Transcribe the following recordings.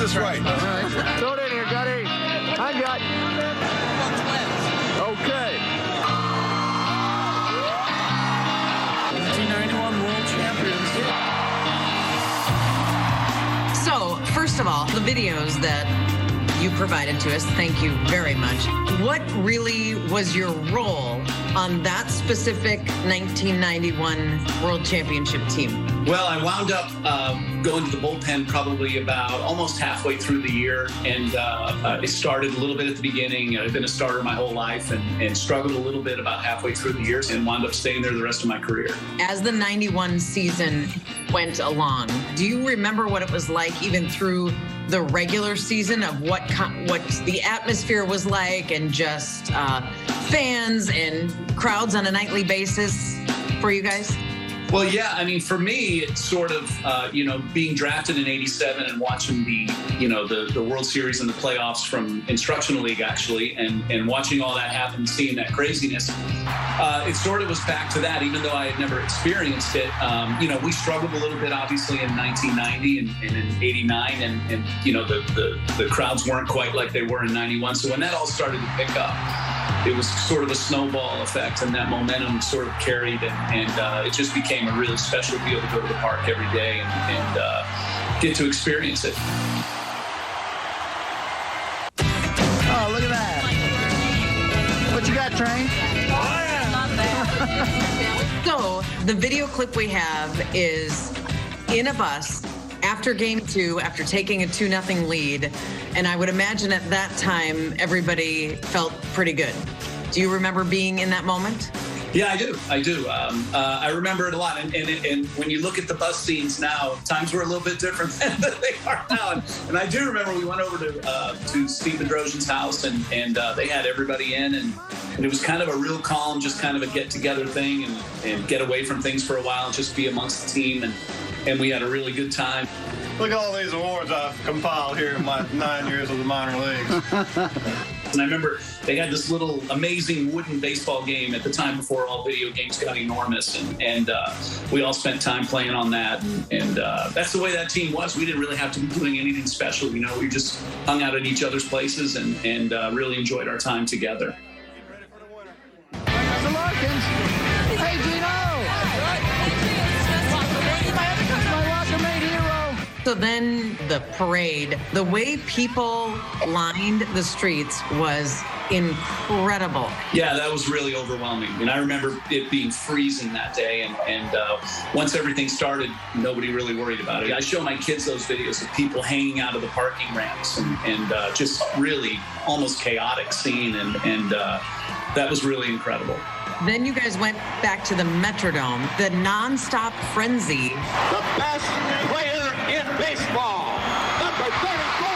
this right. All right. Throw it in here, Gutty. I got. Okay. 1991 world champions. So, first of all, the videos that you provided to us, thank you very much. What really was your role on that specific 1991 World Championship team? Well, I wound up going to the bullpen probably about almost halfway through the year, and it started a little bit at the beginning. I've been a starter my whole life and struggled a little bit about halfway through the years and wound up staying there the rest of my career. As the 91 season went along, do you remember what it was like even through the regular season of what the atmosphere was like and just fans and crowds on a nightly basis for you guys? Well, yeah, I mean, for me, it's sort of, being drafted in '87 and watching the World Series and the playoffs from Instructional League, actually, and watching all that happen, seeing that craziness, it sort of was back to that, even though I had never experienced it. We struggled a little bit, obviously, in 1990 and in '89, and the crowds weren't quite like they were in '91. So when that all started to pick up, it was sort of a snowball effect, and that momentum sort of carried, and it just became a really special deal to go to the park every day and get to experience it. Oh, look at that. What you got, Train? So the video clip we have is in a bus after game 2, after taking a 2-0 lead, and I would imagine at that time everybody felt pretty good. Do you remember being in that moment? Yeah, I do. I remember it a lot. And when you look at the bus scenes now, times were a little bit different than they are now. And I do remember we went over to Steve Bedrosian's house, and they had everybody in, and it was kind of a real calm, just kind of a get-together thing and get away from things for a while and just be amongst the team. And we had a really good time. Look at all these awards I've compiled here in my 9 years of the minor leagues. And I remember they had this little amazing wooden baseball game at the time before all video games got enormous. And we all spent time playing on that. And that's the way that team was. We didn't really have to be doing anything special. We just hung out at each other's places and really enjoyed our time together. The Larkins. Hey, Gino. My Rocker-mate hero. So then the parade, the way people lined the streets was incredible. Yeah, that was really overwhelming. And I remember it being freezing that day. And once everything started, nobody really worried about it. I show my kids those videos of people hanging out of the parking ramps and just really almost chaotic scene. And that was really incredible. Then you guys went back to the Metrodome, the nonstop frenzy. The best player in baseball, number 34.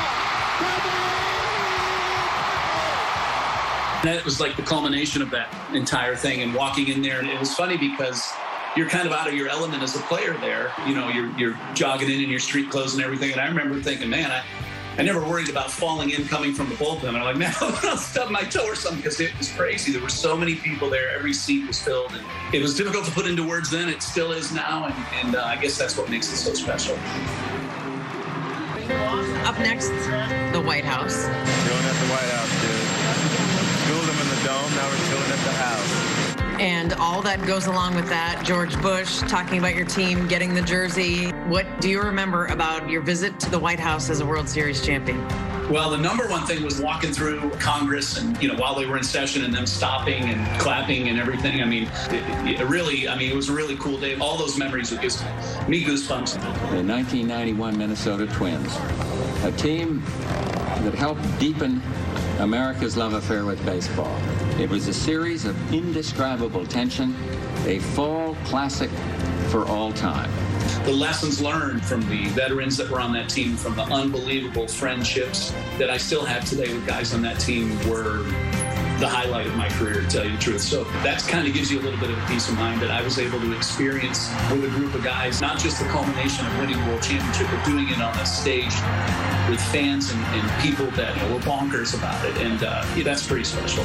And it was like the culmination of that entire thing, and walking in there. And it was funny because you're kind of out of your element as a player there. You're jogging in your street clothes and everything. And I remember thinking, man, I never worried about falling in coming from the bullpen. I'm like, man, I'll stub my toe or something, because it was crazy. There were so many people there. Every seat was filled. And it was difficult to put into words then. It still is now. And I guess that's what makes it so special. Up next, the White House. Chilling at the White House, dude. Schooled them in the dome, now we're chilling at the house. And all that goes along with that. George Bush talking about your team, getting the jersey. What do you remember about your visit to the White House as a World Series champion? Well, the number one thing was walking through Congress and, while they were in session and them stopping and clapping and everything. I mean, it was a really cool day. All those memories would give me goosebumps. The 1991 Minnesota Twins, a team that helped deepen America's love affair with baseball. It was a series of indescribable tension, a fall classic for all time. The lessons learned from the veterans that were on that team, from the unbelievable friendships that I still have today with guys on that team, were the highlight of my career, to tell you the truth. So that kind of gives you a little bit of a peace of mind that I was able to experience with a group of guys, not just the culmination of winning a world championship, but doing it on a stage with fans and people that were bonkers about it. And that's pretty special.